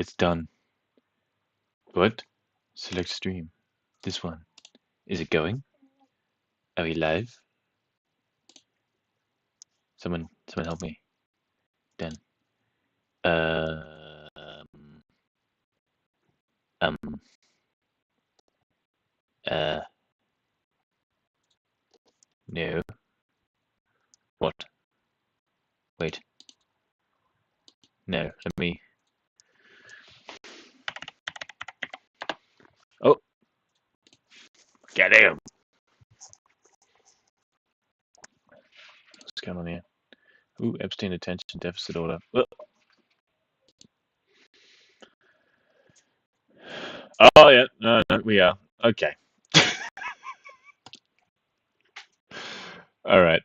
It's done. What? Select stream. This one. Is it going? Are we live? Someone help me. Done. Um. Um. Uh. No. What? Wait. No. Let me. Oh. Get him. What's going on here? Ooh, Epstein attention deficit order. Oh yeah. No, we are. Okay. All right.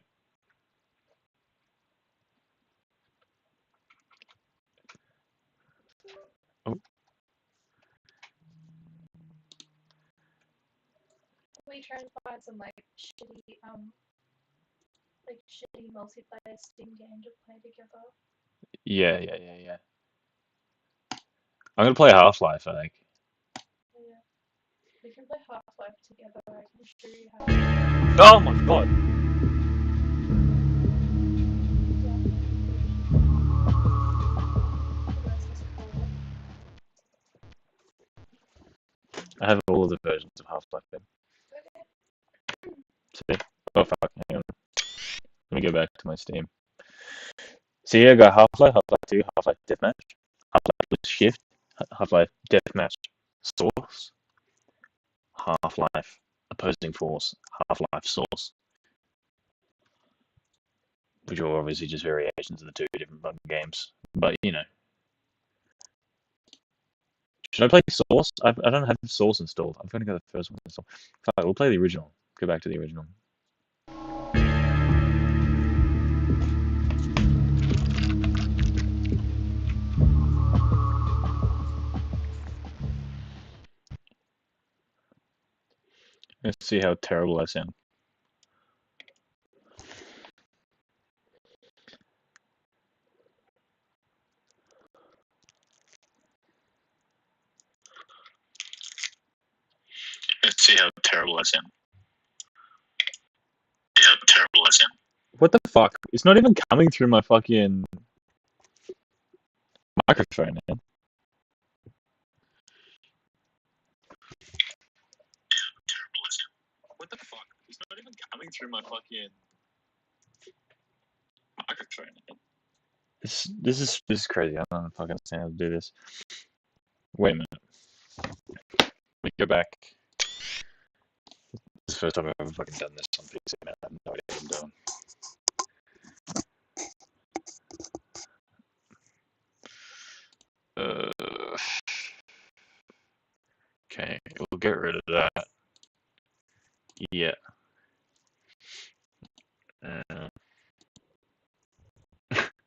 Oh. We try to find some like shitty multiplayer Steam game to play together. Yeah. I'm gonna play Half-Life, I think. Yeah. We can play Half-Life together. I can show you how. Oh my god. I have all of the versions of Half-Life. See? Oh fuck, hang on. Let me go back to my Steam. So here I got Half-Life, Half-Life 2, Half-Life Deathmatch, Half-Life Shift, Half-Life Deathmatch Source, Half-Life Opposing Force, Half-Life Source. Which are obviously just variations of the two different fucking games. But, you know. Should I play Source? I don't have Source installed. I've only got the first one installed. Fuck, we'll play the original. Go back to the original. Let's see how terrible I sound. Let's see how terrible I sound. Yeah, terrible I sound. What the fuck? It's not even coming through my fucking microphone, man. What the fuck? It's not even coming through my fucking microphone, man. This is crazy. I don't fucking understand how to do this. Wait a minute. Let me go back. This is the first time I've ever fucking done this on PC, man. I have no idea what I'm doing. Okay, we'll get rid of that. Yeah.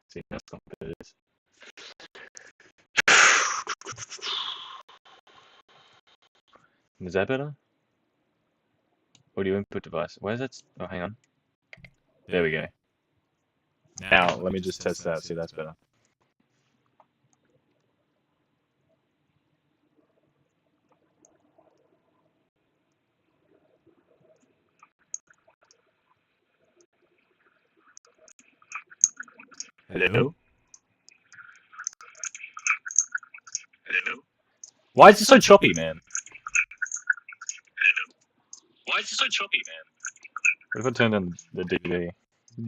See, that's not what it is. Is that better? Audio input device. Where's that? Oh, hang on. There we go. Now, let me just test that. See, that's better. Hello? Hello? Why is it so choppy, man? Hello? Why is it so choppy, man? What if I turn on the dB?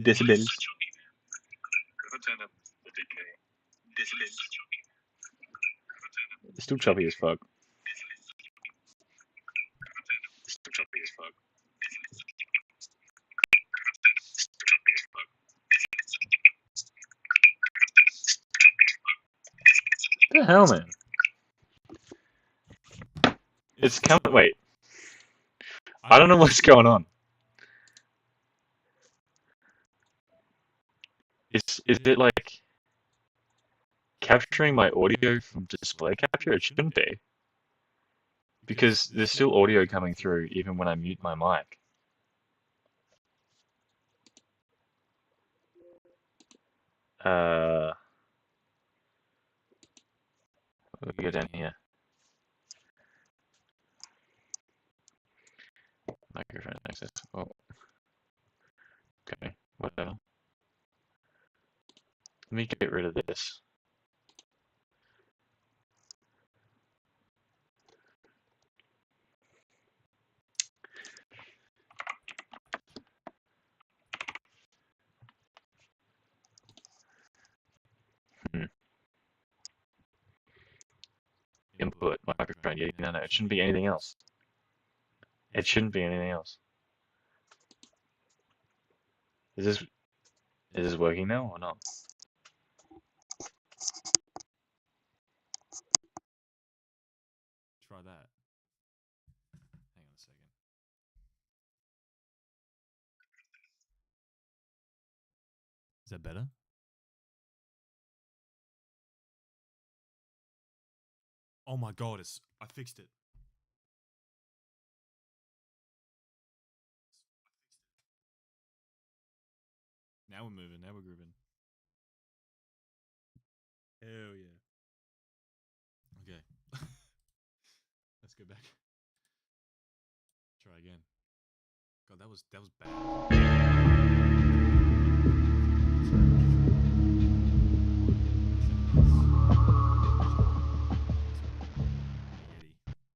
Decibels. It's still choppy as fuck. What the hell, man? It's coming. Wait. I don't know what's going on. Is it like capturing my audio from display capture? It shouldn't be. Because there's still audio coming through even when I mute my mic. We go down here. Microphone access. Oh. Okay, whatever. Let me get rid of this. Input microphone. Yeah, no, it shouldn't be anything else. It shouldn't be anything else. Is this working now or not? Try that. Hang on a second. Is that better? Oh my god, I fixed it. Now we're moving, now we're grooving. Hell yeah. Okay. Let's go back. Try again. God, that was bad.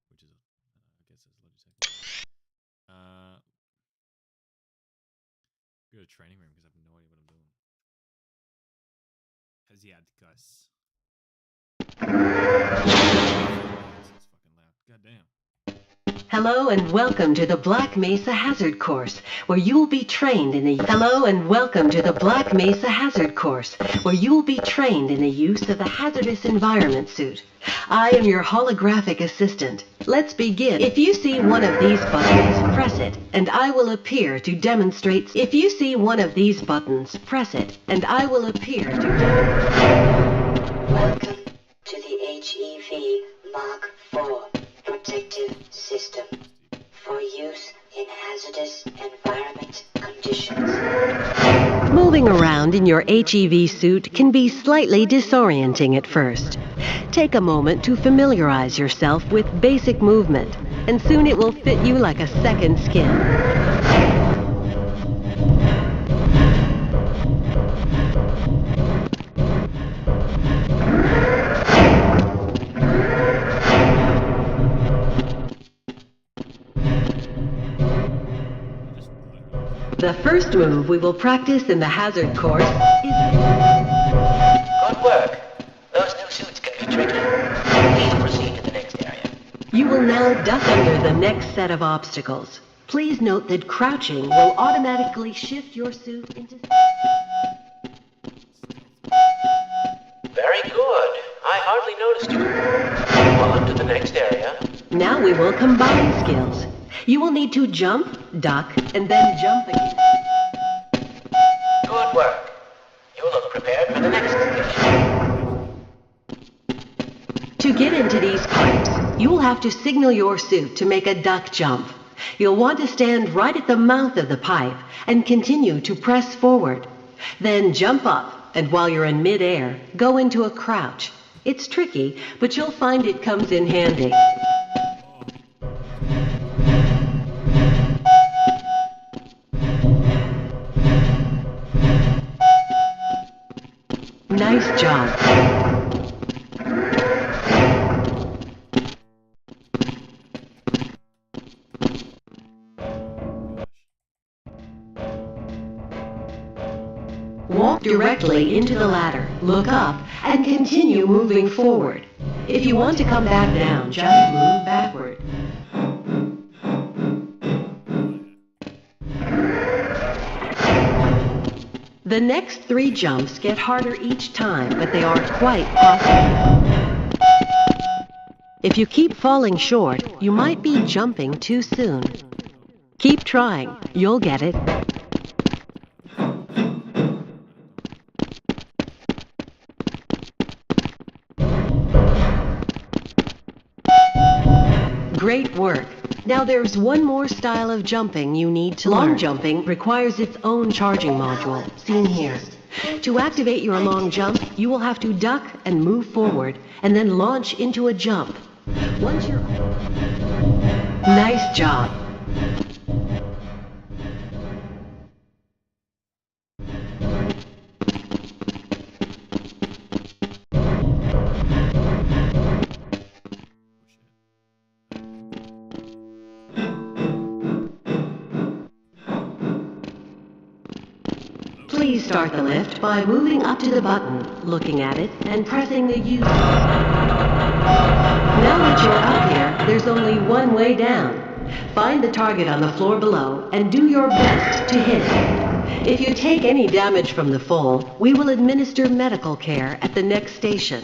Which is, I guess that's Logitech. Go to training room because I have no idea what I'm doing. Asiaticus. That's fucking loud. God damn. Hello and welcome to the Black Mesa Hazard Course, where you will be trained in the use of the hazardous environment suit. I am your holographic assistant. Let's begin. If you see one of these buttons, press it, and I will appear to demonstrate. If you see one of these buttons, press it, and I will appear to demonstrate. Welcome to the HEV Mark IV protective system for use in hazardous environment conditions. Moving around in your HEV suit can be slightly disorienting at first. Take a moment to familiarize yourself with basic movement, and soon it will fit you like a second skin. The first move we will practice in the hazard course is... Good work. Those new suits can be tricky. Please proceed to the next area. You will now duck under the next set of obstacles. Please note that crouching will automatically shift your suit into... Very good. I hardly noticed you. On to the next area. Now we will combine skills. You will need to jump, duck, and then jump again. Good work. You look prepared for the next station. To get into these pipes, you will have to signal your suit to make a duck jump. You'll want to stand right at the mouth of the pipe and continue to press forward. Then jump up, and while you're in midair, go into a crouch. It's tricky, but you'll find it comes in handy. Nice job. Walk directly into the ladder, look up, and continue moving forward. If you want to come back down, just move backward. The next 3 jumps get harder each time, but they are quite possible. If you keep falling short, you might be jumping too soon. Keep trying, you'll get it. Great work. Now there's one more style of jumping you need to learn. Long jumping requires its own charging module, seen here. To activate your long jump, you will have to duck and move forward, and then launch into a jump. Once you're... Nice job. Please start the lift by moving up to the button, looking at it, and pressing the U. Now that you're up here, there's only one way down. Find the target on the floor below and do your best to hit it. If you take any damage from the fall, we will administer medical care at the next station.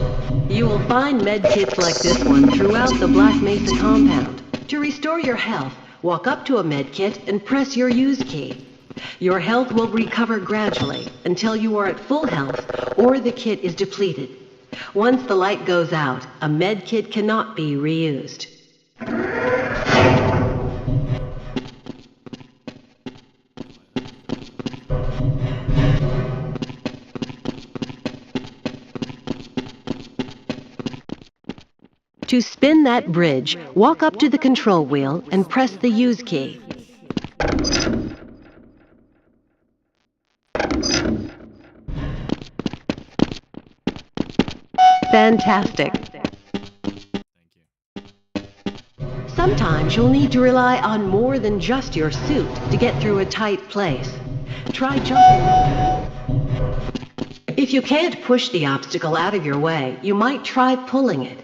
You will find med kits like this one throughout the Black Mesa compound. To restore your health, walk up to a med kit and press your use key. Your health will recover gradually until you are at full health or the kit is depleted. Once the light goes out, a med kit cannot be reused. To spin that bridge, walk up to the control wheel and press the use key. Fantastic. Sometimes you'll need to rely on more than just your suit to get through a tight place. Try jumping. If you can't push the obstacle out of your way, you might try pulling it.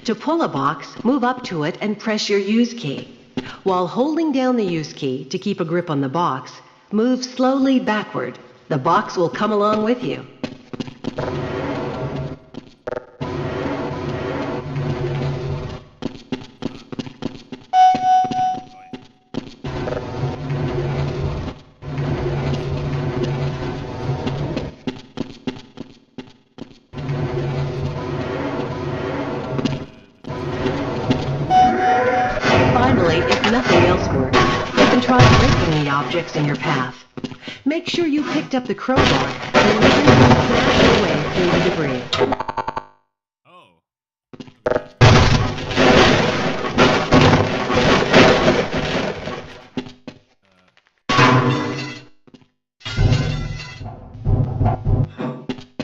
To pull a box, move up to it and press your use key. While holding down the use key to keep a grip on the box, move slowly backward. The box will come along with you. Finally, if nothing else works, you can try breaking the objects in your path. Make sure you picked up the crowbar and then smash your way through the debris. Oh.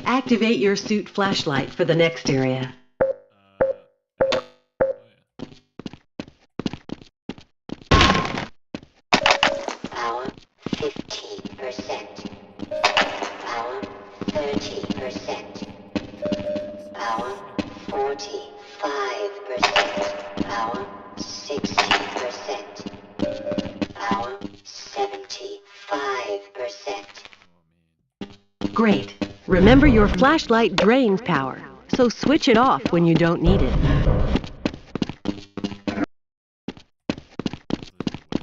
Activate your suit flashlight for the next area. Power 15%. Power 30%. Power 45%. Power 60%. Power 75%. Great. Remember, your flashlight drains power, so switch it off when you don't need it.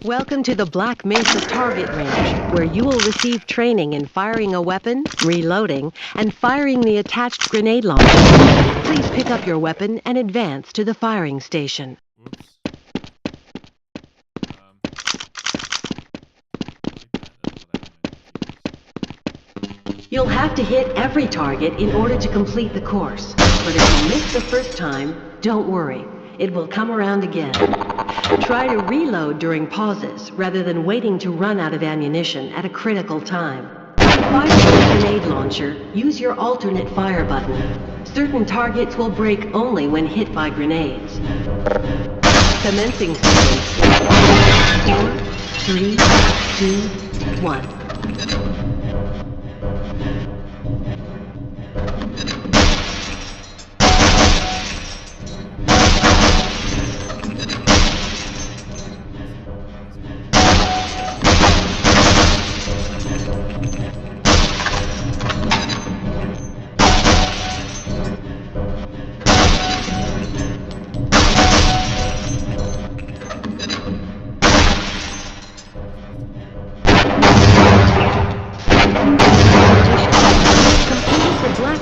Welcome to the Black Mesa Target Range, where you will receive training in firing a weapon, reloading, and firing the attached grenade launcher. Please pick up your weapon and advance to the firing station. Whoops. You'll have to hit every target in order to complete the course. But if you miss the first time, don't worry. It will come around again. Try to reload during pauses rather than waiting to run out of ammunition at a critical time. To fire the grenade launcher, use your alternate fire button. Certain targets will break only when hit by grenades. Commencing sequence. 4, 3, 2, 1.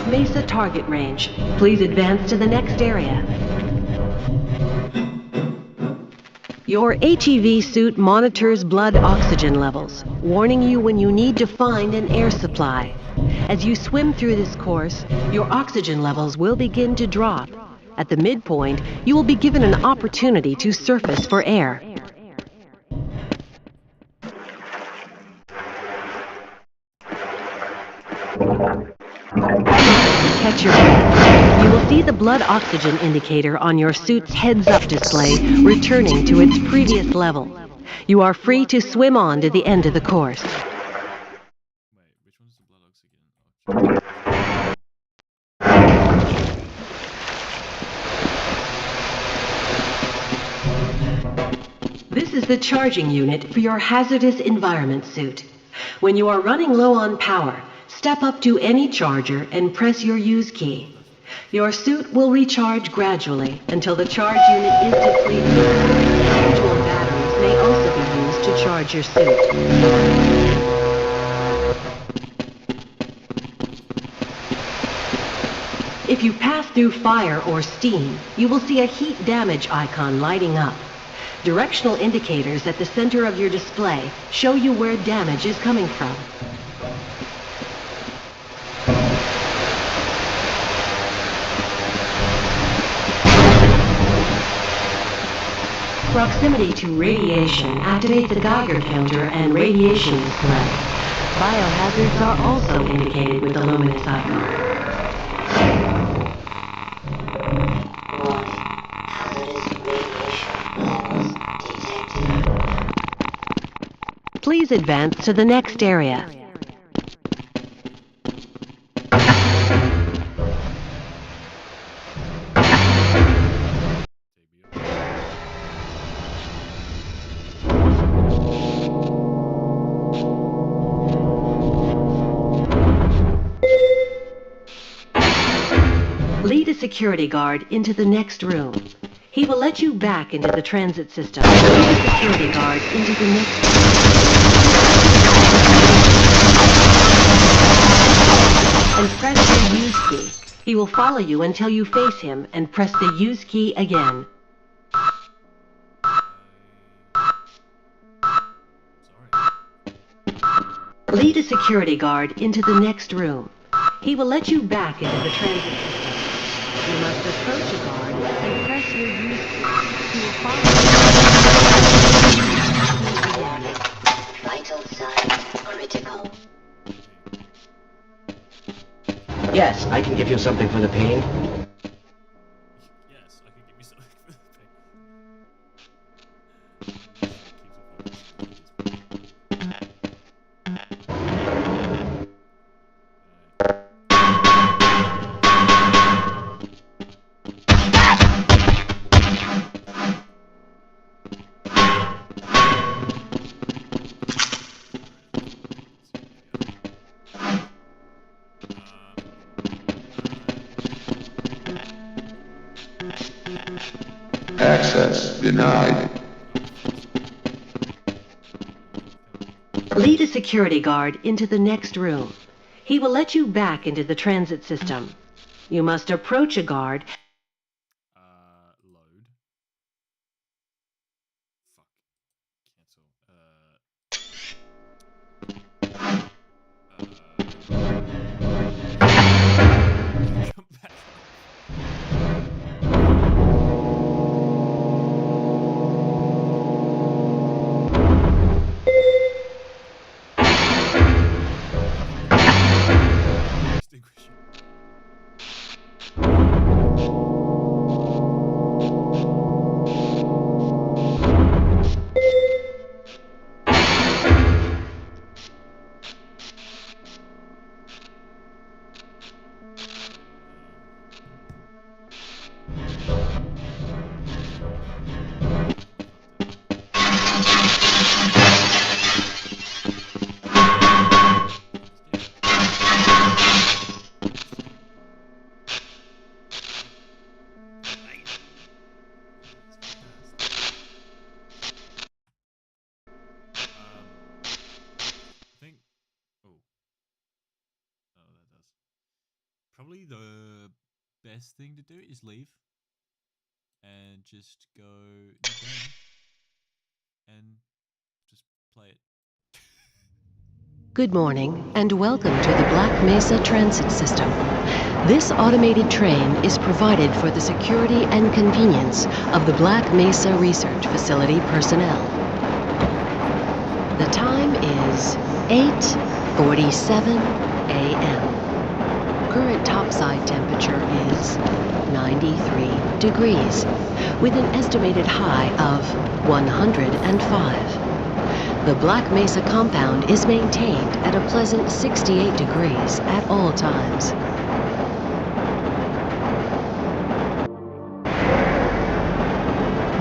Mesa target range. Please advance to the next area. Your ATV suit monitors blood oxygen levels, warning you when you need to find an air supply. As you swim through this course, your oxygen levels will begin to drop. At the midpoint, you will be given an opportunity to surface for air. Catch your breath. You will see the blood oxygen indicator on your suit's heads-up display returning to its previous level. You are free to swim on to the end of the course. Wait, which one's the blood oxygen? This is the charging unit for your hazardous environment suit. When you are running low on power, step up to any charger and press your use key. Your suit will recharge gradually until the charge unit is depleted. Individual batteries may also be used to charge your suit. If you pass through fire or steam, you will see a heat damage icon lighting up. Directional indicators at the center of your display show you where damage is coming from. Proximity to radiation activates the Geiger counter and radiation display. Biohazards are also indicated with the luminous icon. Warning. Hazardous radiation levels detected. Please advance to the next area. Lead a security guard into the next room. He will let you back into the transit system. Lead a security guard into the next room. And press the use key. He will follow you until you face him and press the use key again. Sorry. Lead a security guard into the next room. He will let you back into the transit system. You must approach a guard and press your use key. He will follow you. Vital signs critical. Yes, I can give you something for the pain. Yes, I can give you something for the pain. Access denied. Lead a security guard into the next room. He will let you back into the transit system. You must approach a guard. Load. Fuck. Cancel. Come back. Extinguish. I think. Oh. Oh, that does. Probably the best thing to do is leave and just go new game and just play it. Good morning, and welcome to the Black Mesa Transit System. This automated train is provided for the security and convenience of the Black Mesa Research Facility personnel. The time is 8:47 a.m. Current topside temperature is 93 degrees, with an estimated high of 105. The Black Mesa compound is maintained at a pleasant 68 degrees at all times.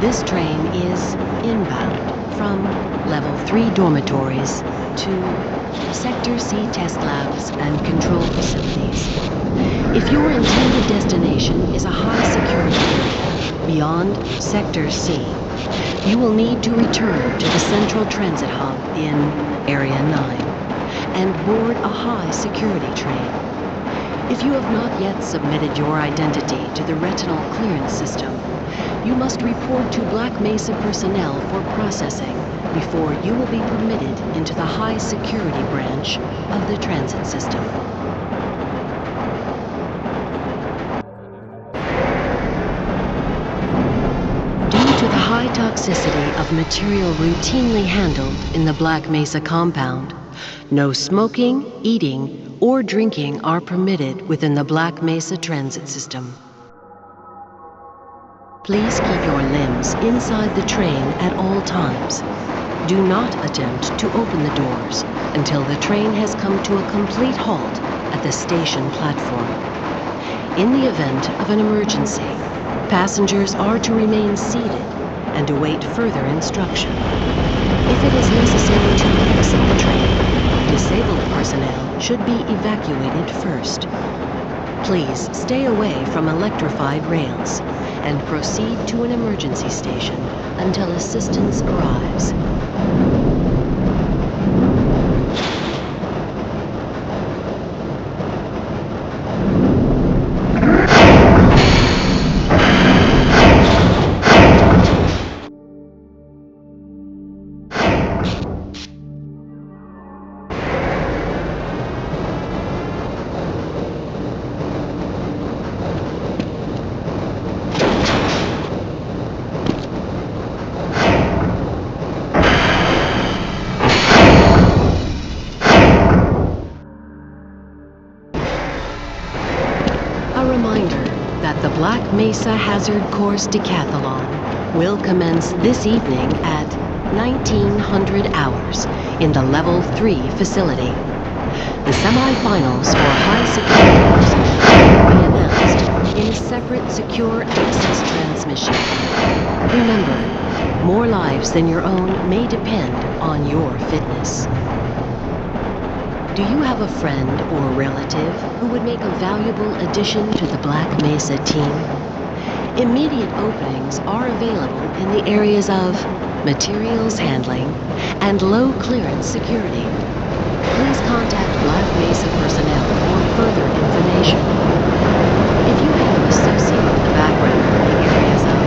This train is inbound from Level 3 dormitories to Sector C test labs and control facilities. If your intended destination is a high security area beyond Sector C, you will need to return to the Central Transit Hub in Area 9 and board a high security train. If you have not yet submitted your identity to the retinal clearance system, you must report to Black Mesa personnel for processing before you will be permitted into the high security branch of the transit system. Due to the high toxicity of material routinely handled in the Black Mesa compound, no smoking, eating, or drinking are permitted within the Black Mesa transit system. Please keep your limbs inside the train at all times. Do not attempt to open the doors until the train has come to a complete halt at the station platform. In the event of an emergency, passengers are to remain seated and await further instruction. If it is necessary to exit the train, disabled personnel should be evacuated first. Please stay away from electrified rails and proceed to an emergency station until assistance arrives. Black Mesa Hazard Course Decathlon will commence this evening at 1900 hours in the Level 3 facility. The semifinals for high security will be announced in a separate secure access transmission. Remember, more lives than your own may depend on your fitness. Do you have a friend or relative who would make a valuable addition to the Black Mesa team? Immediate openings are available in the areas of materials handling and low clearance security. Please contact Black Mesa personnel for further information. If you have an associated background in the areas of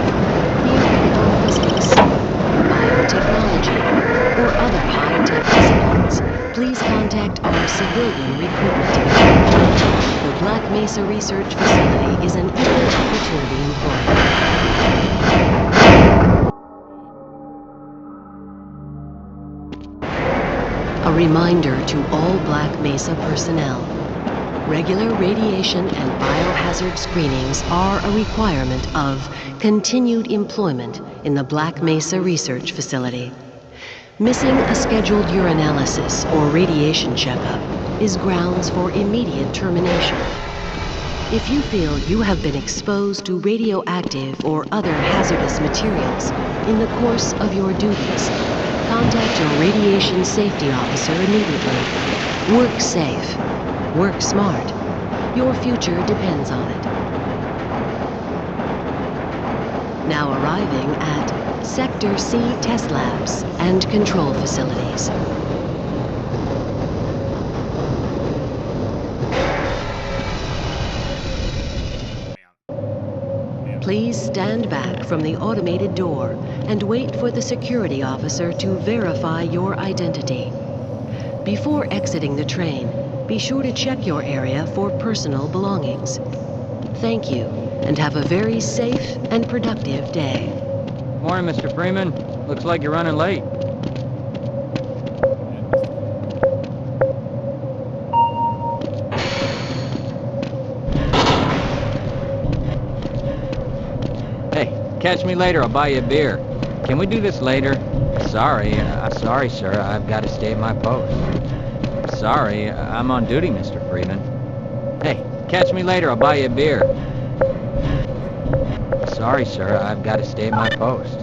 theoretical physics, biotechnology, or other high-tech disciplines, please contact our civilian recruitment division. The Black Mesa Research Facility is an equal opportunity employer. A reminder to all Black Mesa personnel. Regular radiation and biohazard screenings are a requirement of continued employment in the Black Mesa Research Facility. Missing a scheduled urinalysis or radiation checkup is grounds for immediate termination. If you feel you have been exposed to radioactive or other hazardous materials in the course of your duties, contact your radiation safety officer immediately. Work safe. Work smart. Your future depends on it. Now arriving at Sector C test labs and control facilities. Please stand back from the automated door and wait for the security officer to verify your identity. Before exiting the train, be sure to check your area for personal belongings. Thank you, and have a very safe and productive day. Morning, Mr. Freeman. Looks like you're running late. Hey, catch me later. I'll buy you a beer. Can we do this later? Sorry, sir. I've got to stay at my post. Sorry, I'm on duty, Mr. Freeman. Hey, catch me later. I'll buy you a beer. Sorry, sir. I've got to stay at my post.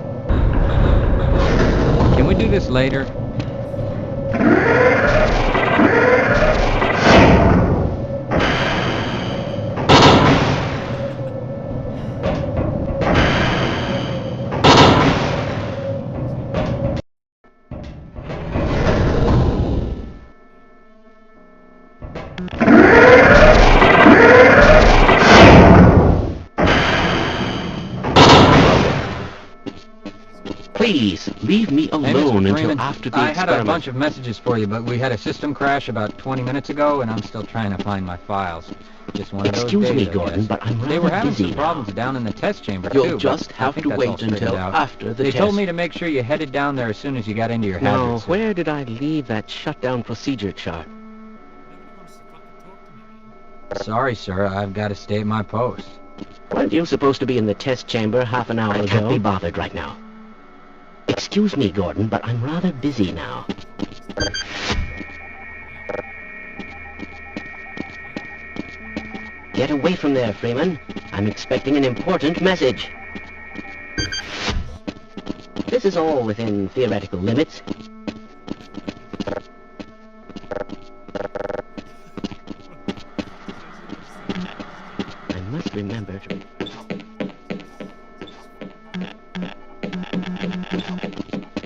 Can we do this later? Please, leave me Hey, alone Mr. until Freeman, after the I had a experiment. bunch of messages for you, but we had a system crash about 20 minutes ago, and I'm still trying to find my files. Just one of those Excuse days, me, I Gordon, guess. but I'm They were rather having busy some now. problems down in the test chamber, You'll too, but just I have think to that's all wait straightened until out. after the They test. told me to make sure you headed down there as soon as you got into your hazard Now, suit. where did I leave that shutdown procedure chart? Nobody wants to fucking talk to me, man. Sorry, sir. I've got to stay at my post. Weren't you supposed to be in the test chamber half an hour ago? I can't be bothered right now. Excuse me, Gordon, but I'm rather busy now. Get away from there, Freeman. I'm expecting an important message. This is all within theoretical limits. I must remember to...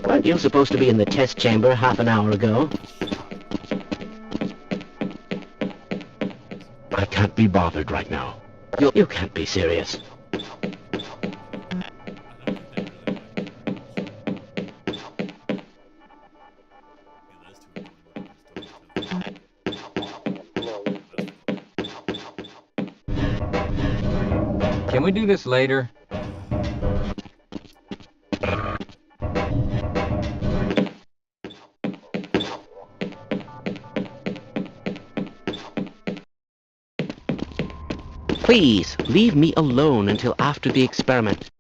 Weren't you supposed to be in the test chamber half an hour ago? I can't be bothered right now. You can't be serious. Can we do this later? Please, leave me alone until after the experiment.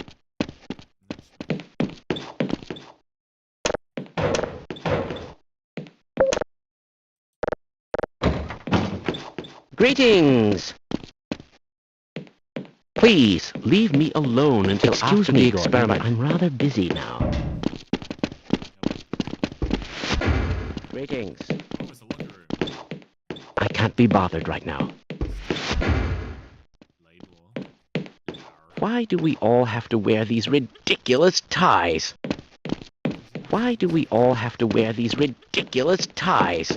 Greetings! Please, leave me alone until after the experiment. I'm rather busy now. Greetings. Oh, it's a locker room. I can't be bothered right now. Laidlaw. Why do we all have to wear these ridiculous ties? Why do we all have to wear these ridiculous ties?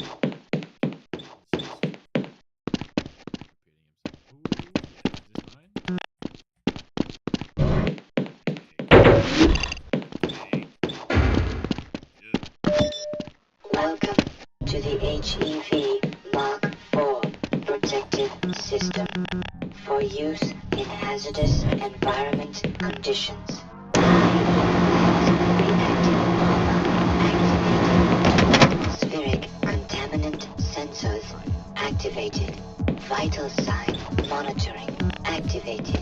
Welcome to the HEV Mark IV protective system for use in hazardous environment conditions. Spheric contaminant sensors activated. Vital sign monitoring activated.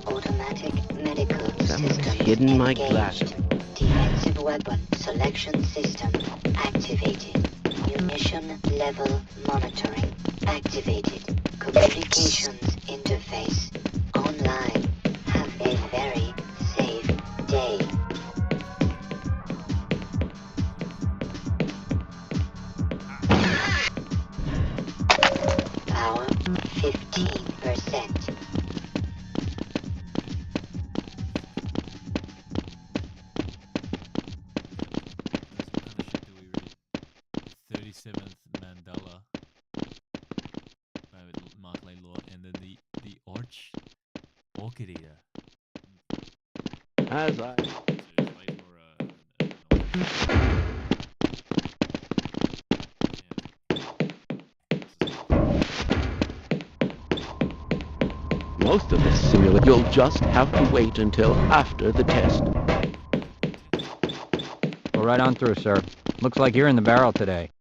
Automatic medical Someone's system hidden my engaged. glasses. Defensive weapon selection system activated. Munition level monitoring activated. Communications interface online. Have a very safe day. Power 15%. What kind of shit do we read? 37th Mandela by Mark Laidlaw, and then the Orchid Eater. As I... So it's Laidlaw, an author. Yeah. most of this simulation. You'll just have to wait until after the test. Go right on through, sir. Looks like you're in the barrel today.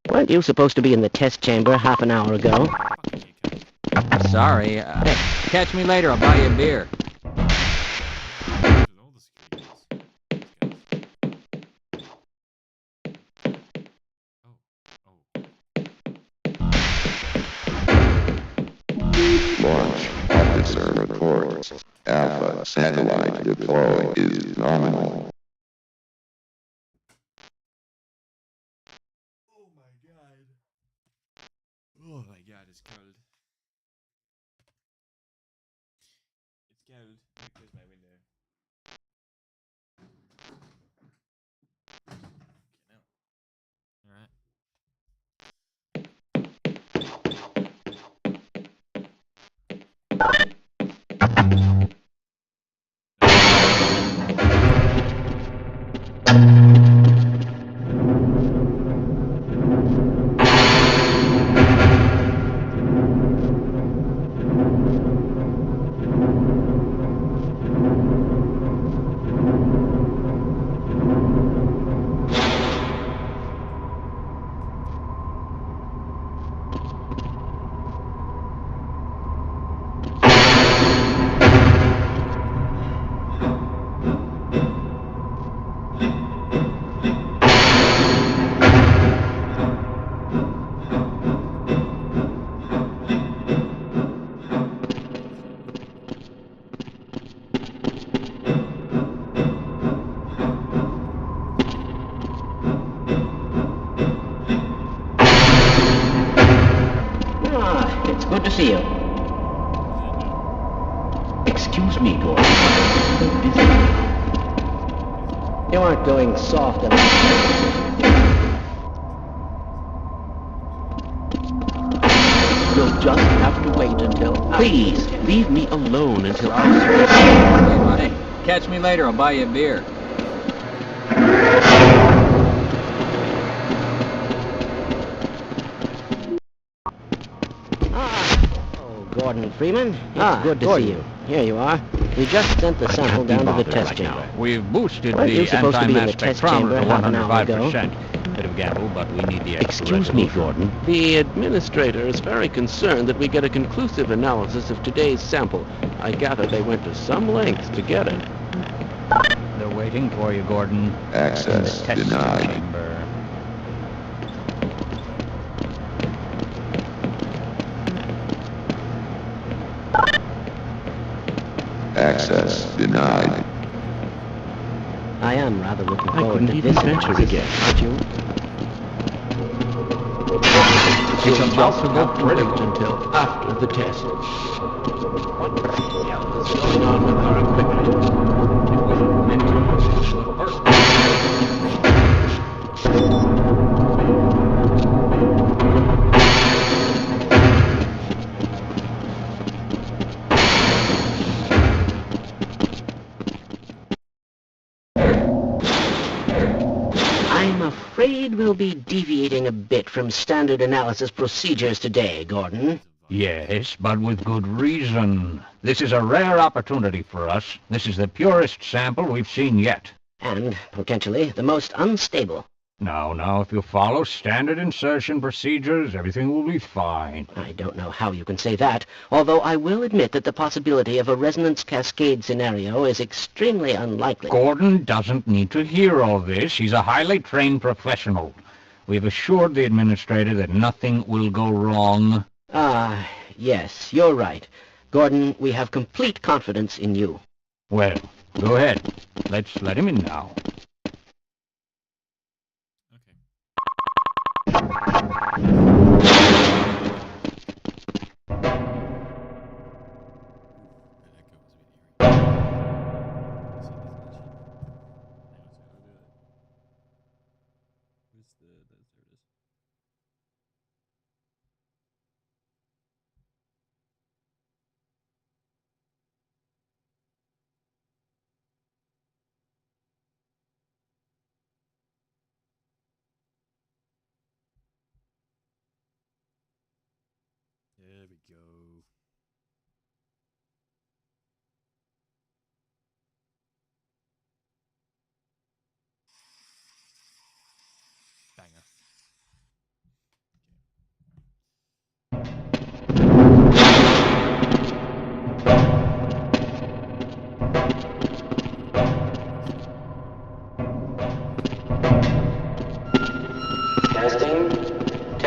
Weren't you supposed to be in the test chamber half an hour ago? Sorry. Catch me later. I'll buy you a beer. With all the Launch officer reports. Alpha satellite deploy is nominal. Oh my god, it's cold. It's cold. Let me close my window. Okay, now. Alright. It's good to see you. Excuse me, Gordon. You aren't going soft enough. You'll just have to wait until... Please, leave me alone until I... Hey, buddy. Catch me later. I'll buy you a beer. Gordon Freeman. It's good to see you. Here you are. We just sent the sample down to the test chamber. We've boosted Weren't you the supposed to be in the anti-mass test spectrometer chamber to half an hour ago? 105%. Bit of gamble, but we need the extra Excuse me, resolution. Gordon. The administrator is very concerned that we get a conclusive analysis of today's sample. I gather they went to some lengths to get it. They're waiting for you, Gordon. Access In the test denied. chamber. Access denied. I am rather looking I forward couldn't to even this venture again, aren't you? It's You'll about just to go have to wait critical. until after the test. What the hell is going on with our equipment? It wasn't meant to in the first place. I'm afraid we'll be deviating a bit from standard analysis procedures today, Gordon. Yes, but with good reason. This is a rare opportunity for us. This is the purest sample we've seen yet. And, potentially, the most unstable. Now, if you follow standard insertion procedures, everything will be fine. I don't know how you can say that, although I will admit that the possibility of a resonance cascade scenario is extremely unlikely. Gordon doesn't need to hear all this. He's a highly trained professional. We've assured the administrator that nothing will go wrong. Ah, yes, you're right. Gordon, we have complete confidence in you. Well, go ahead. Let's let him in now. There we go.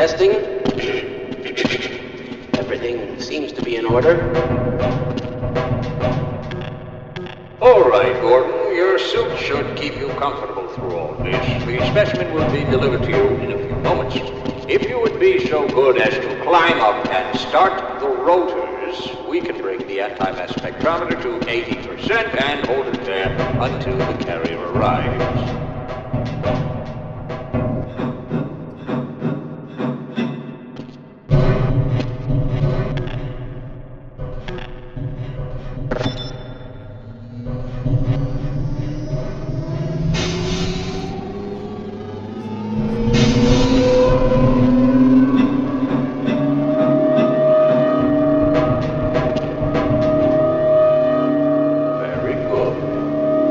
Testing. Everything seems to be in order. All right, Gordon. Your suit should keep you comfortable through all this. The specimen will be delivered to you in a few moments. If you would be so good as to climb up and start the rotors, we can bring the anti-mass spectrometer to 80% and hold it there until the carrier arrives.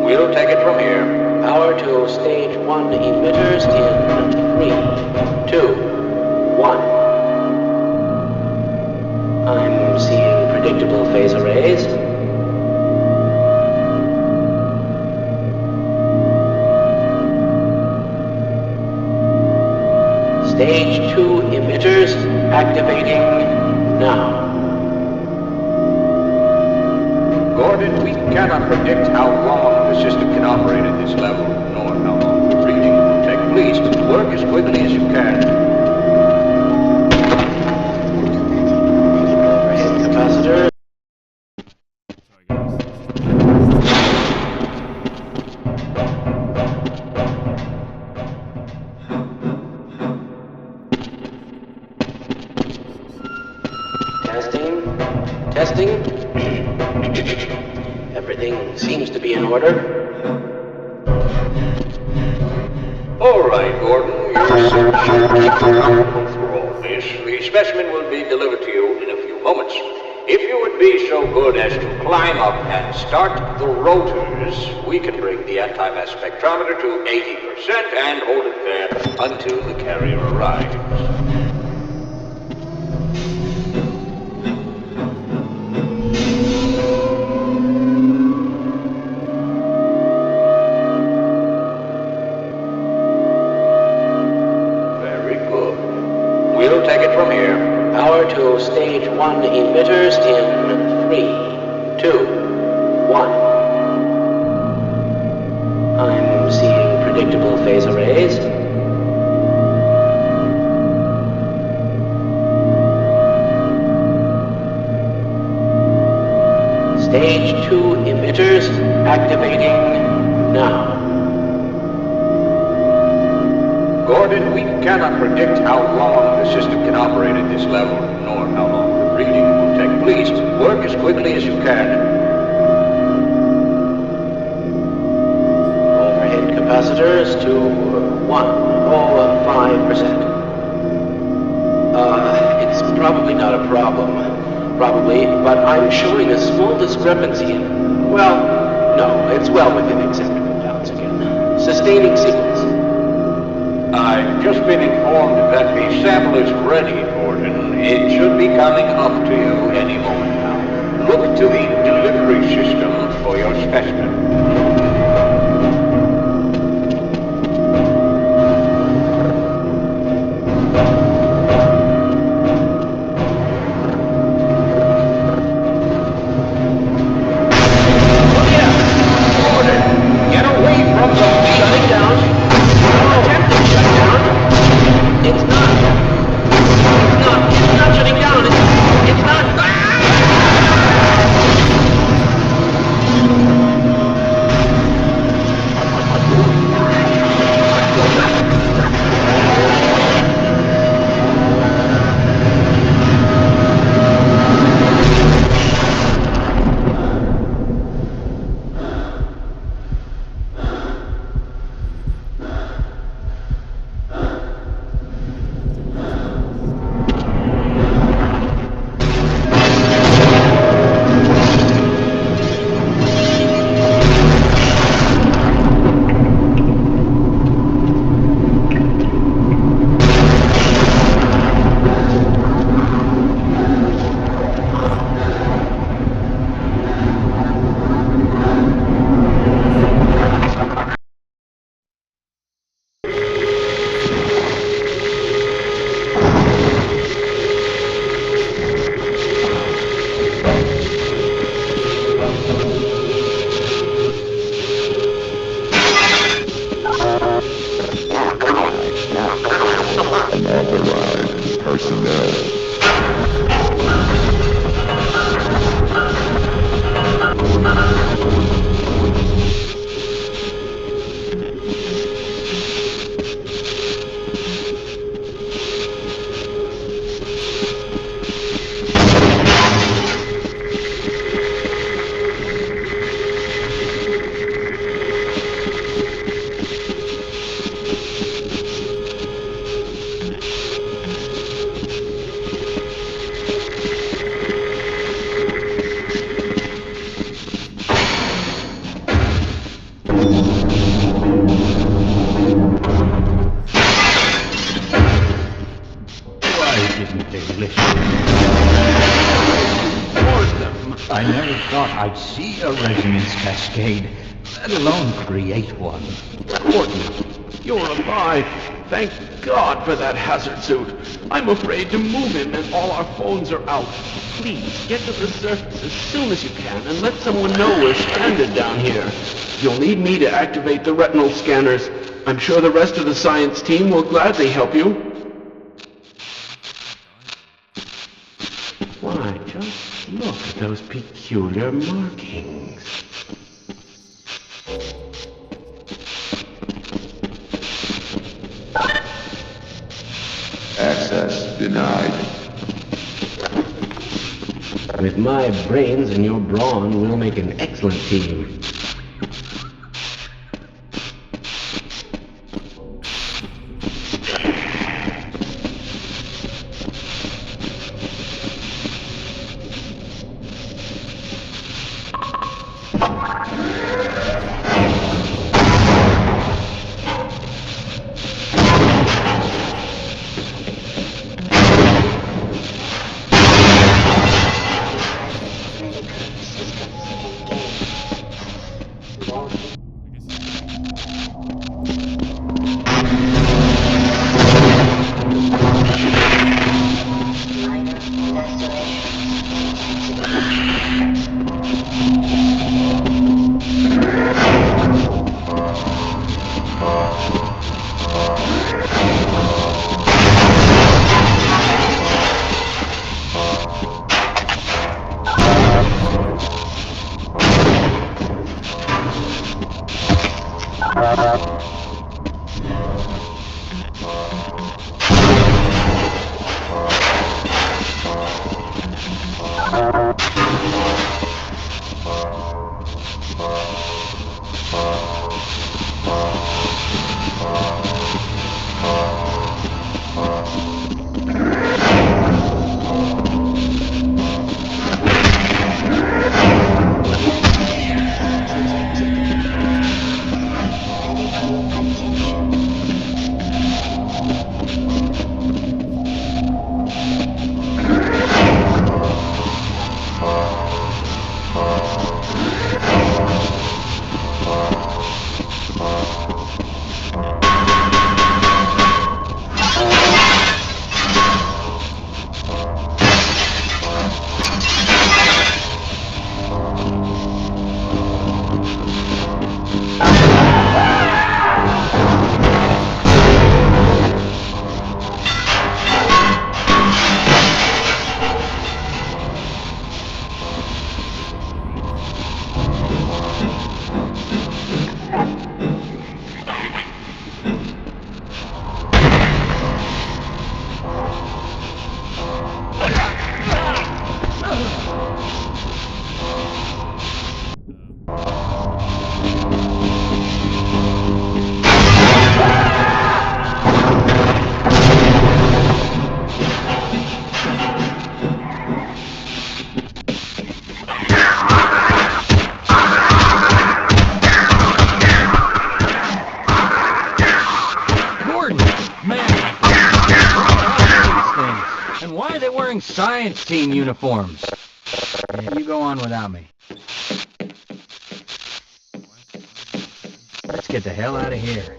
We'll take it from here. Power to stage 1 emitters in 3, 2, 1. I'm seeing predictable phase arrays. Stage 2 emitters activating now. Gordon, we cannot predict how long the system can operate at this level, nor how long the reading will take. Please, work as quickly as you can. Overhead capacitor. Testing. Everything seems to be in order. All right, Gordon. Your suit should keep you comfortable through all this. The specimen will be delivered to you in a few moments. If you would be so good as to climb up and start the rotors, we can bring the anti-mass spectrometer to 80% and hold it there until the carrier arrives. We'll take it from here. Power to stage 1 emitters in 3, 2, 1. I'm seeing predictable phase arrays. Stage 2 emitters activating now. Gordon, we cannot predict how long the system can operate at this level, nor how long the reading will take. Please, work as quickly as you can. Overhead capacitors to 105%. It's probably not a problem. Probably, but I'm showing a small discrepancy in... Well, no, it's well within acceptable bounds again. Sustaining sequence. I've just been informed that the sample is ready, Gordon. It should be coming up to you any moment now. Look to the delivery system for your specimen. thought I'd see a resonance cascade, let alone create one. Gordon, you're alive. Thank God for that hazard suit. I'm afraid to move him and all our phones are out. Please, get to the surface as soon as you can and let someone know we're stranded down here. You'll need me to activate the retinal scanners. I'm sure the rest of the science team will gladly help you. Why, just look at those peculiar markings. Access denied. With my brains and your brawn, we'll make an excellent team. Science team uniforms. Yeah, you go on without me. Let's get the hell out of here.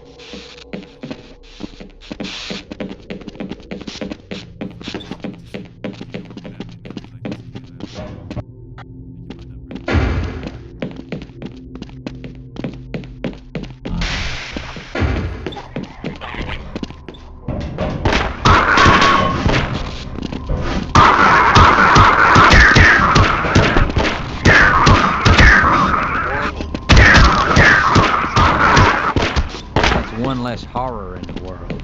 One less horror in the world.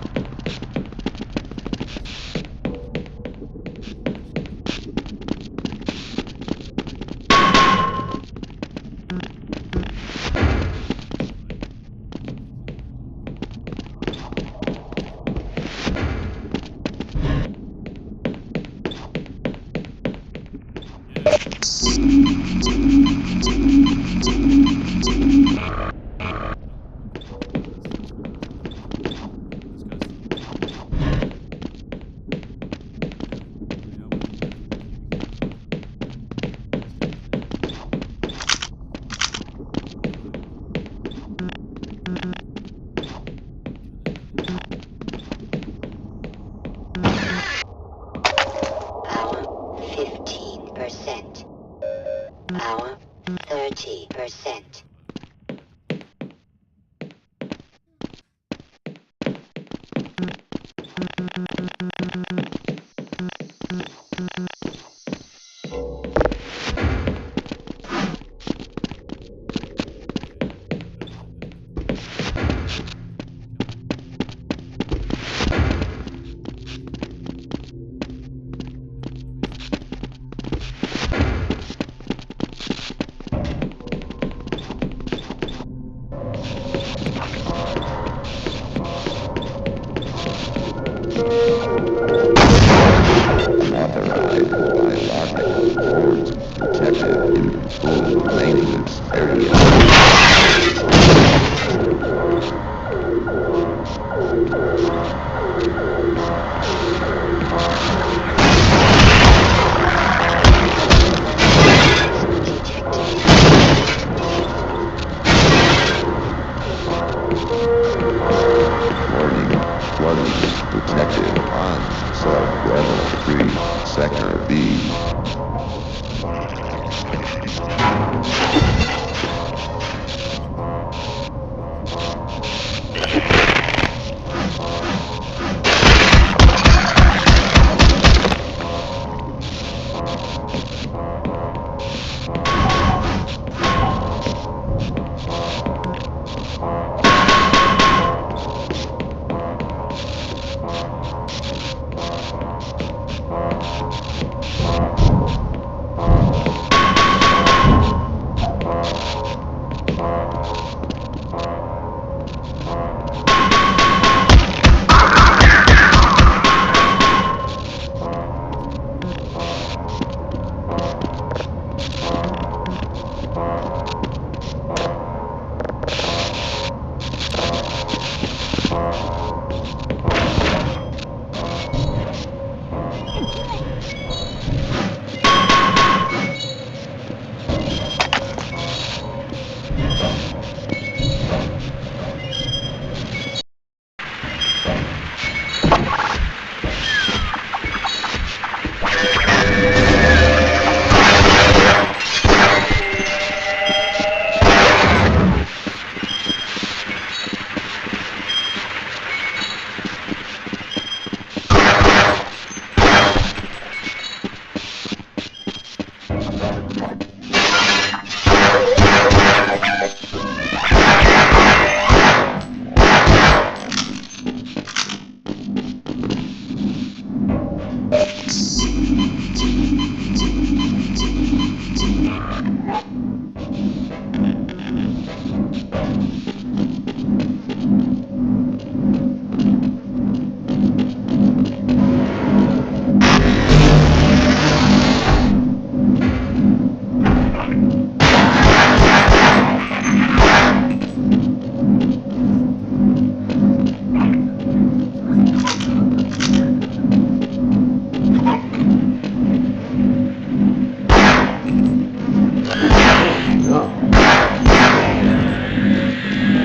Let's go.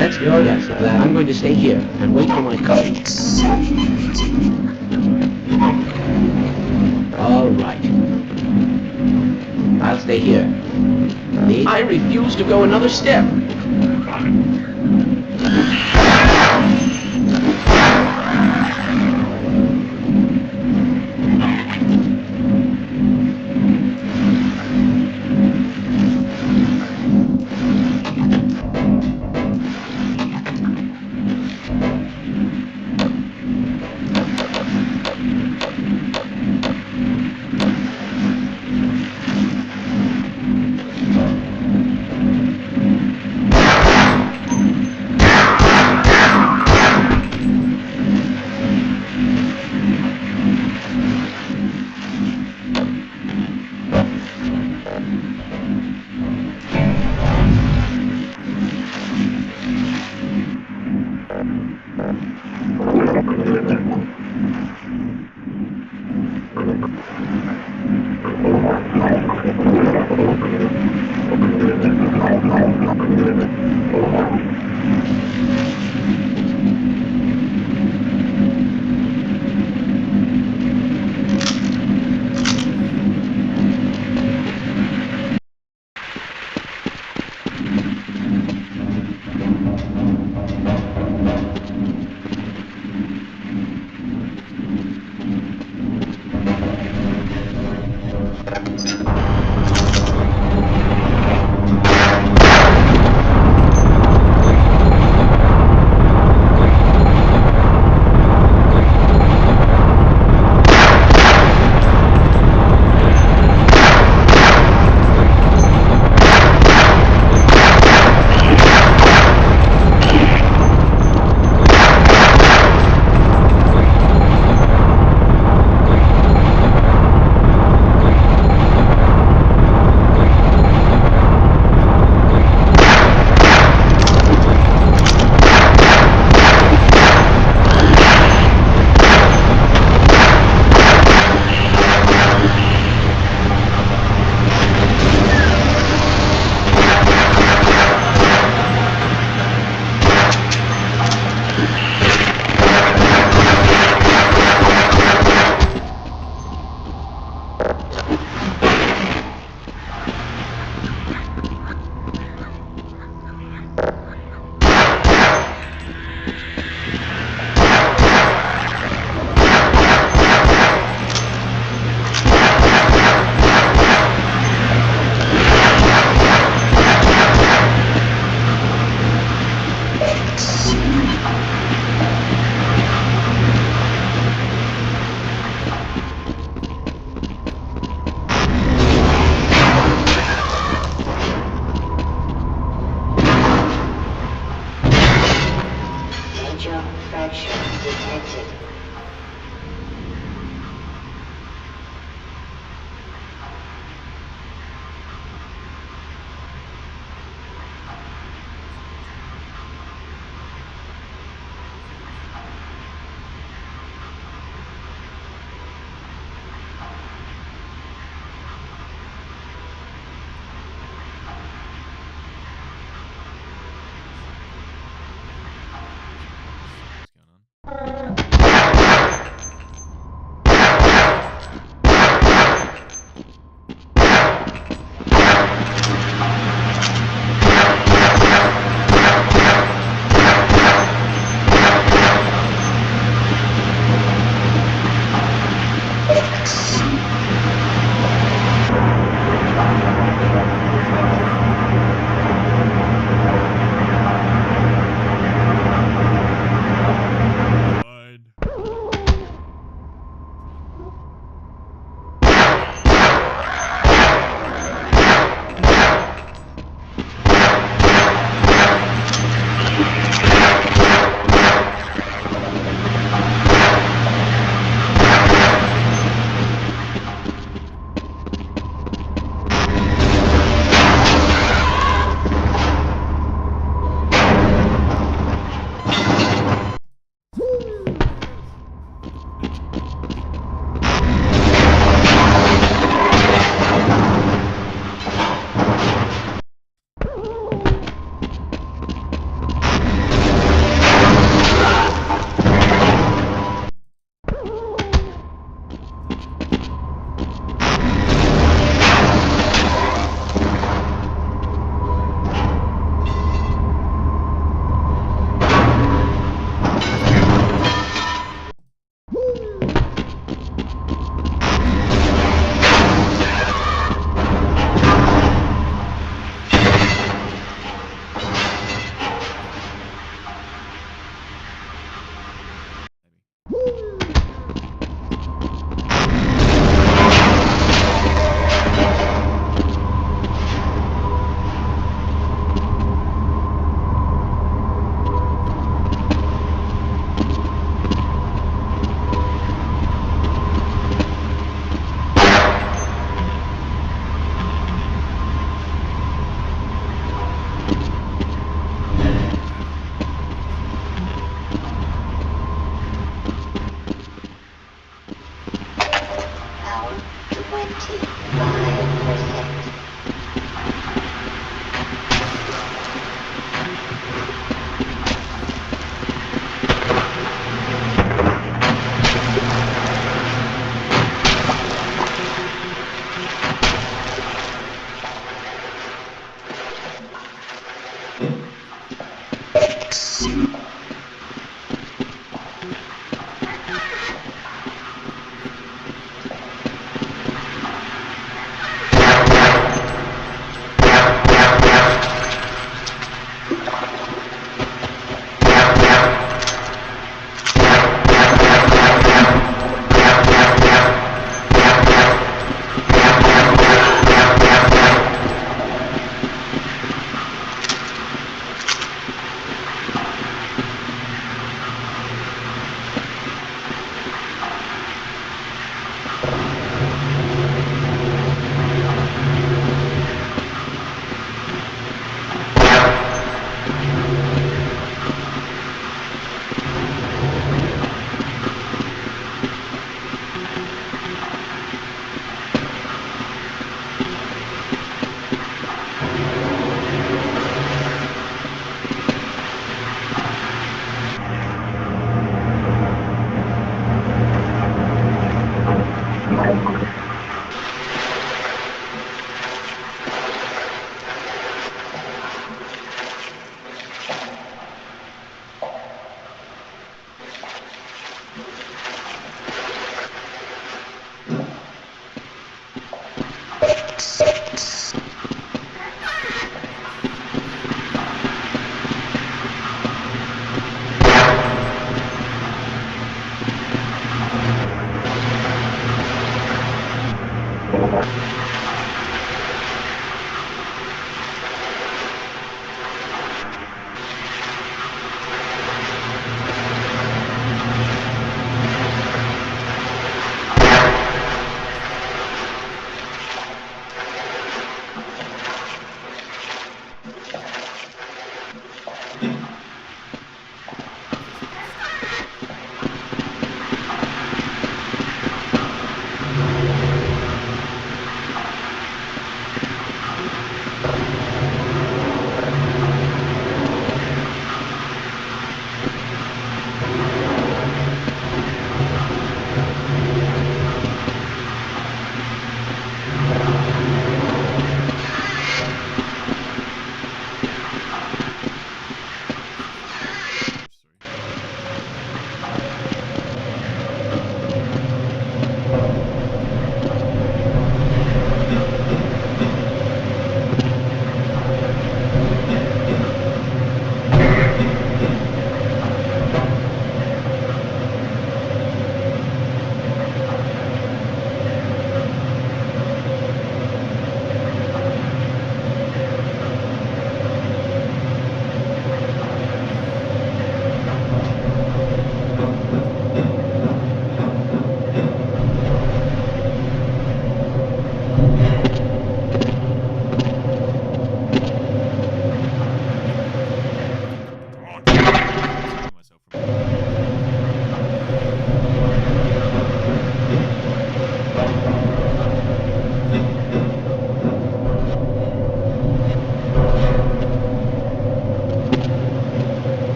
That's good. Yes, I'm going to stay here and wait for my car. All right. I'll stay here. I refuse to go another step.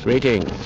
Greetings.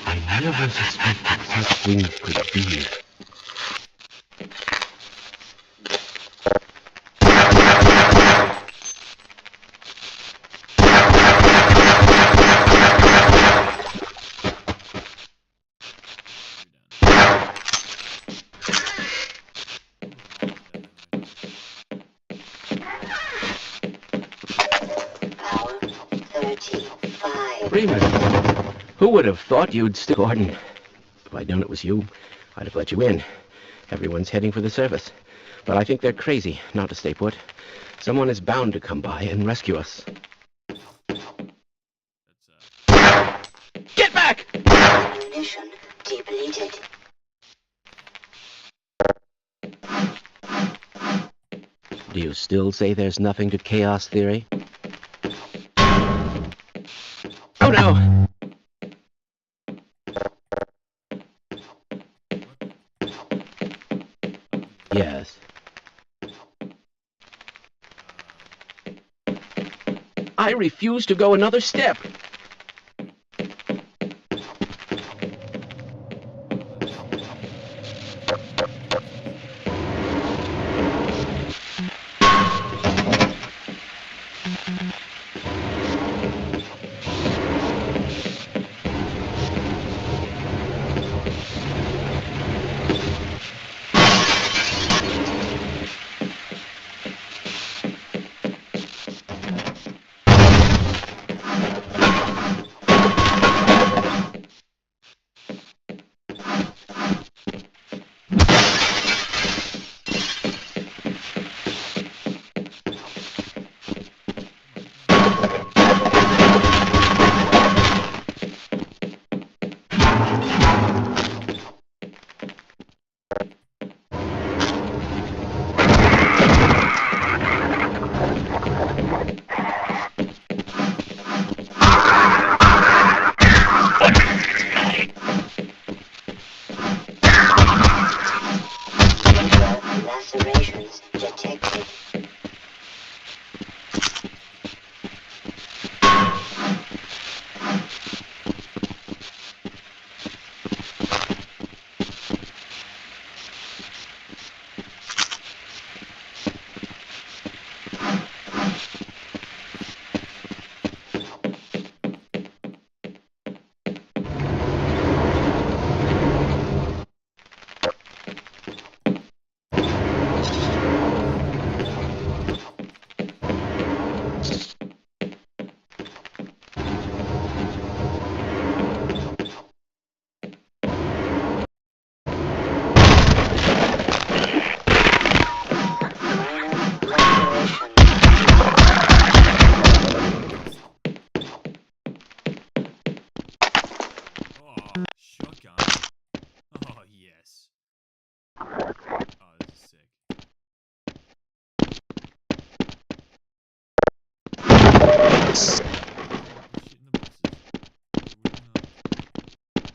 I never suspected such things could be. Freeman, who would have thought you'd still... Gordon, if I'd known it was you, I'd have let you in. Everyone's heading for the surface. But I think they're crazy not to stay put. Someone is bound to come by and rescue us. Get back! Ammunition depleted. Do you still say there's nothing to chaos theory? Oh no! Yes. I refuse to go another step.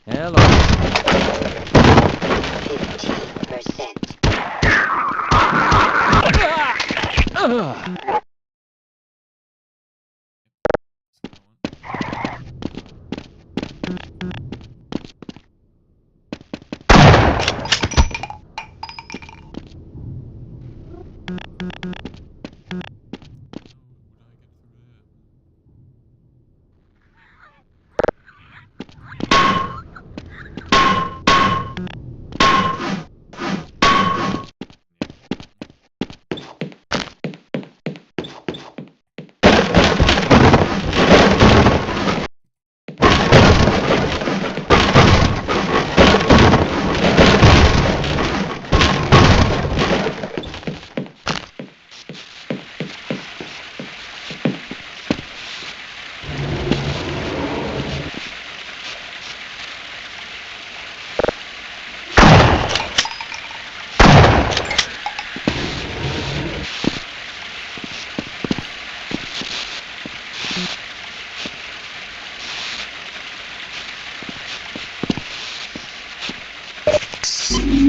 Hello. 50%.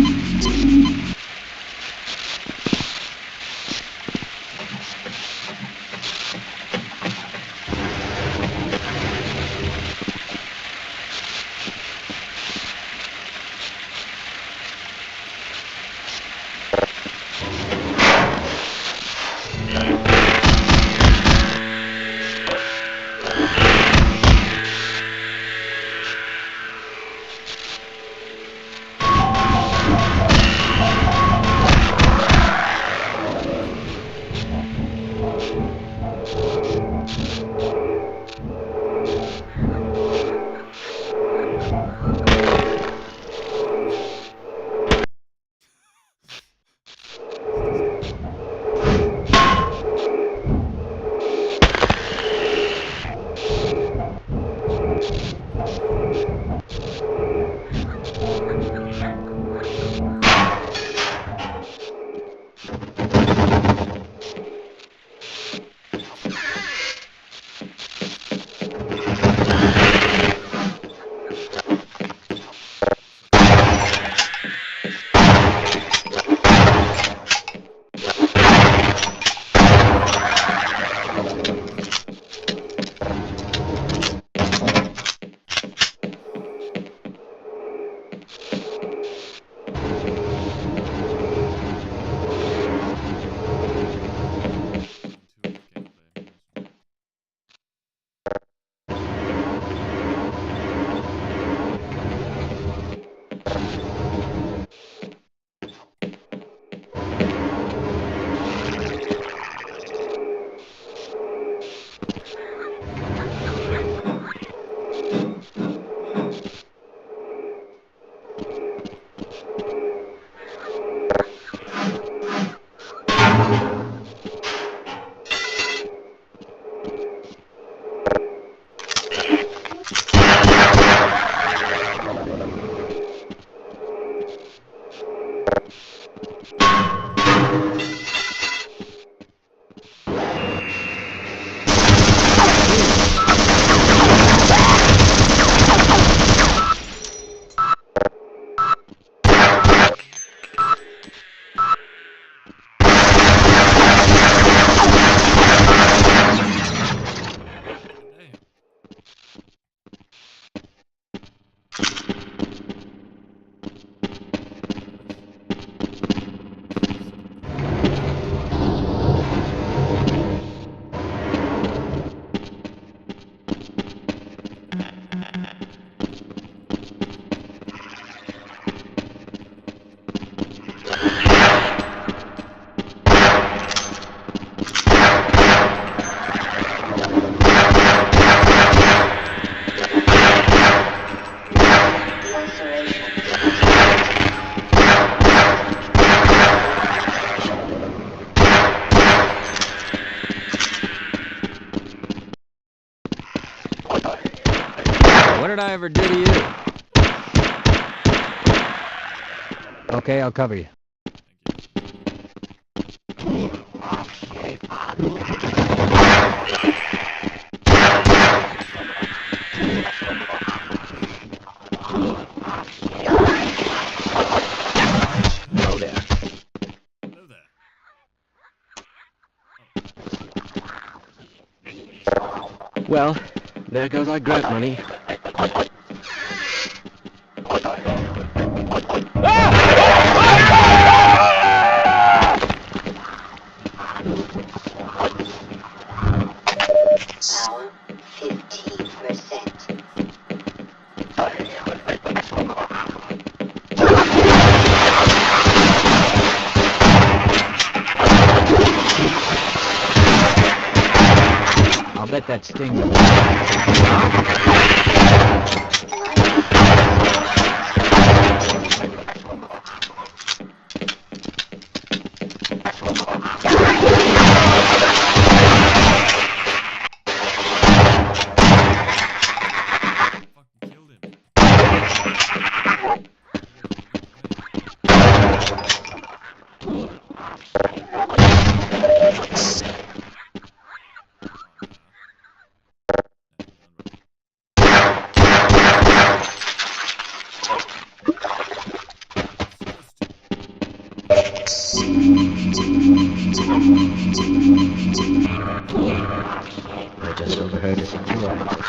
What did I ever do to you? Okay, I'll cover you. Well, there goes our grant money. Power 15%. I'll bet that sting. I just overheard a secure access.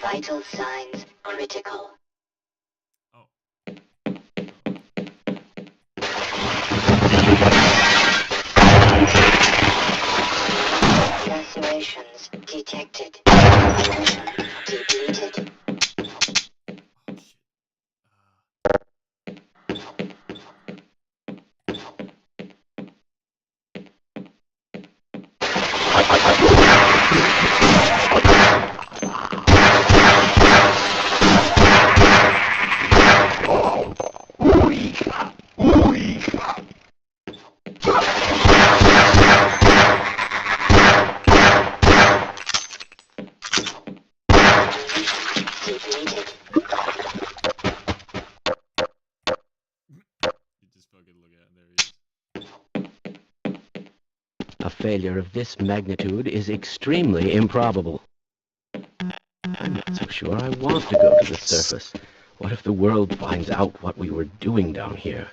Vital signs critical. Lacerations detected. Session depleted. A failure of this magnitude is extremely improbable. I'm not so sure I want to go to the surface. What if the world finds out what we were doing down here?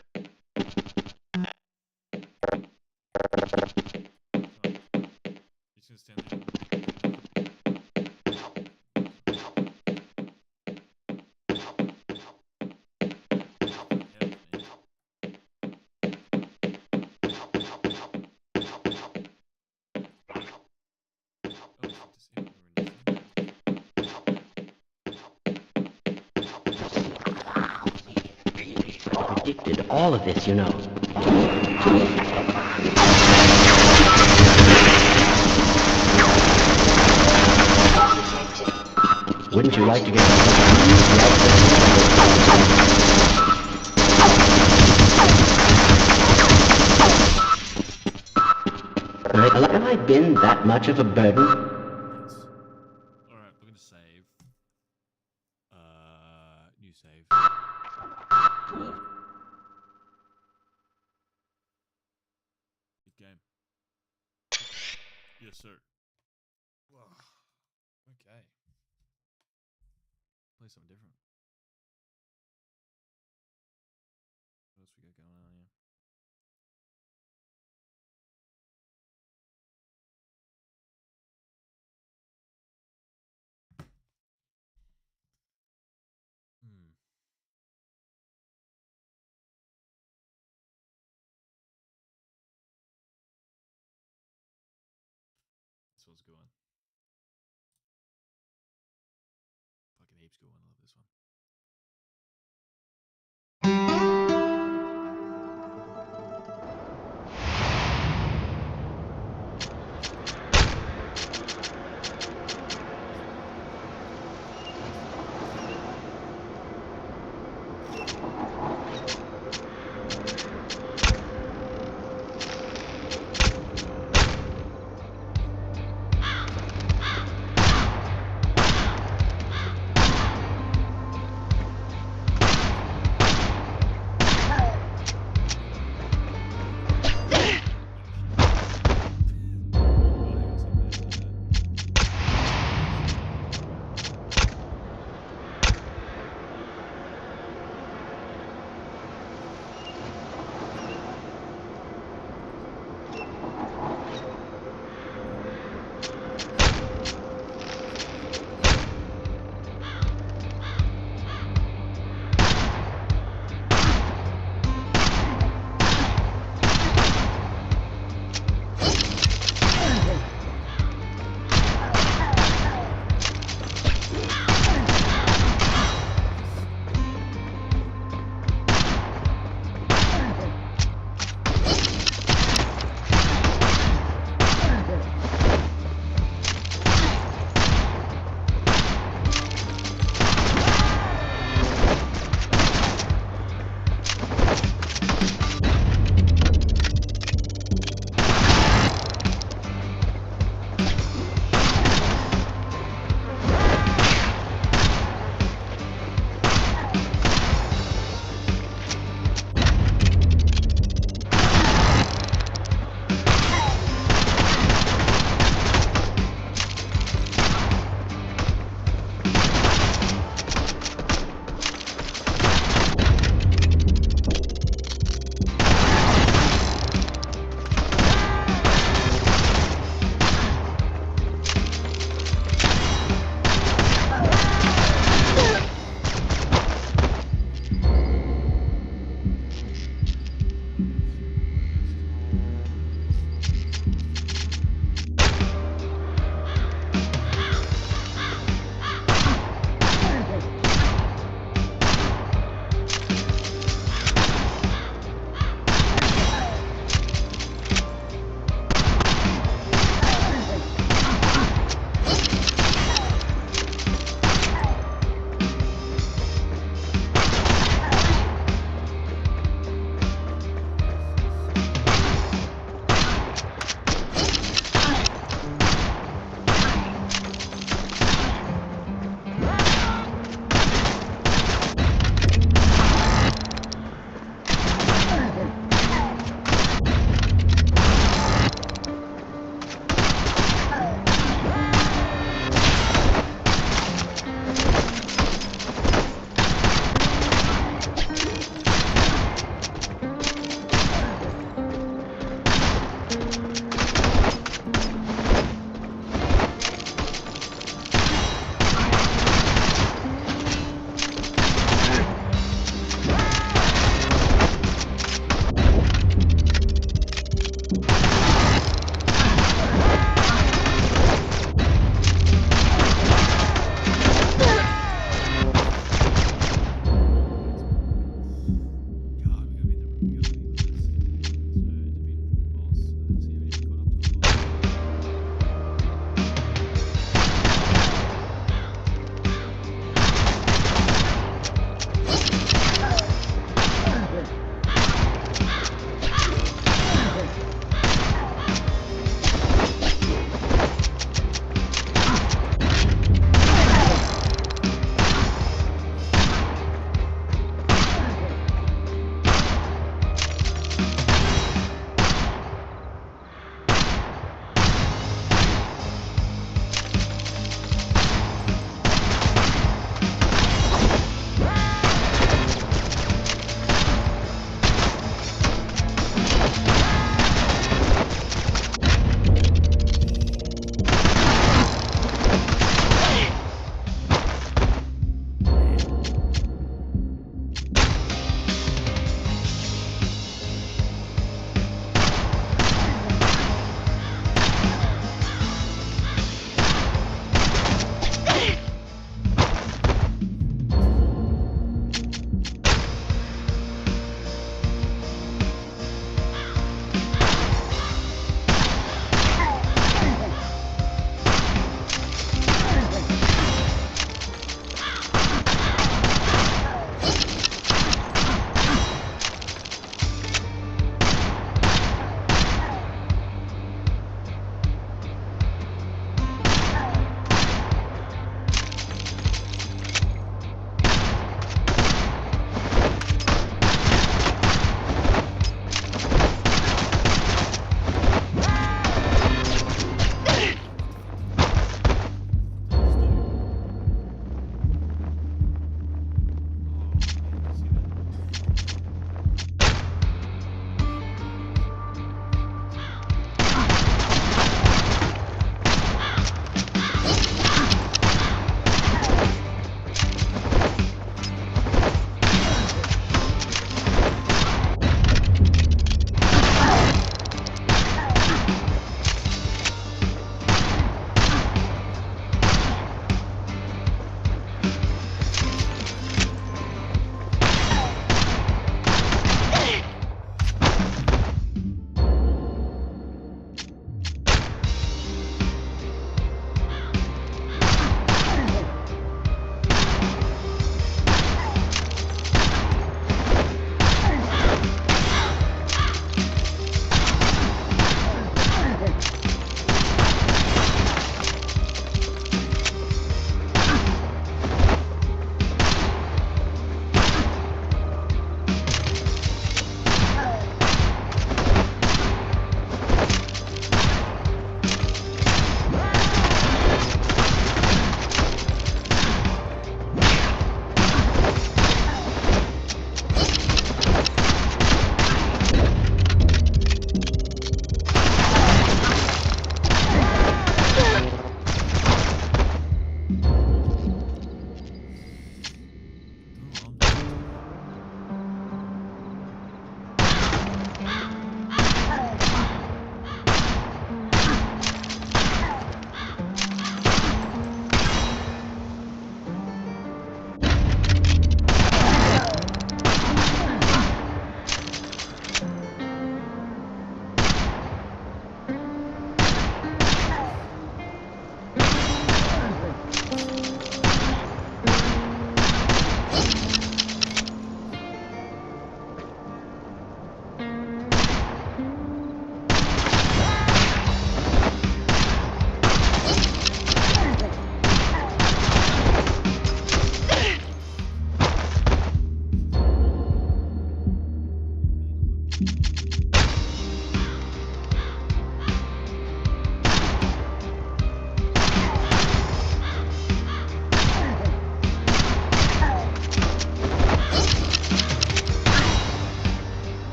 Predicted all of this, you know. Wouldn't you like to get... Have I been that much of a burden? Alright, we're gonna save. New save. Good game. Yes, sir. Okay. Play something different. What else we got going on here? This one's good one. Fucking heaps good one. I love this one.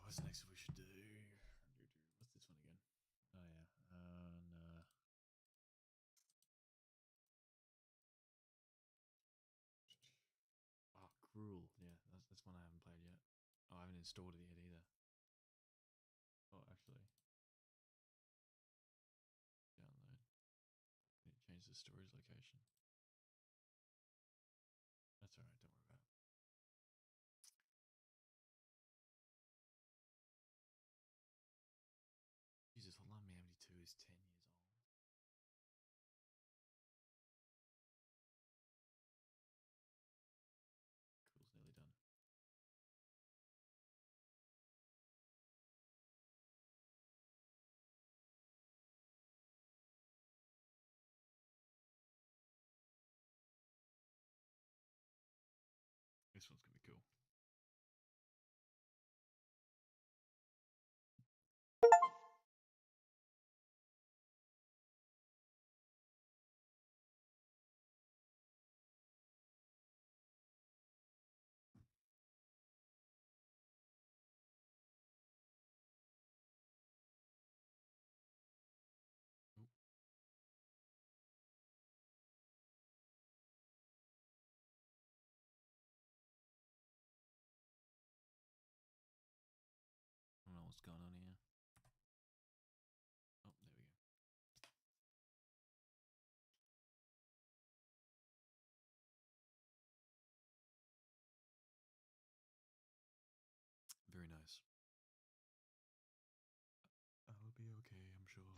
What's next we should do? What's this one again? Oh yeah. No. Oh, Gruel. Yeah, that's one I haven't played yet. Oh, I haven't installed it yet either. Oh, actually. Download. Need to change the storage location. That's alright, don't worry about it. Jesus, Hotline Miami 2 is 10 years old. Cool's nearly done. This one's gonna be cool. Oop. I don't know what's going on here. Oh, there we go. Very nice. I'll be okay, I'm sure.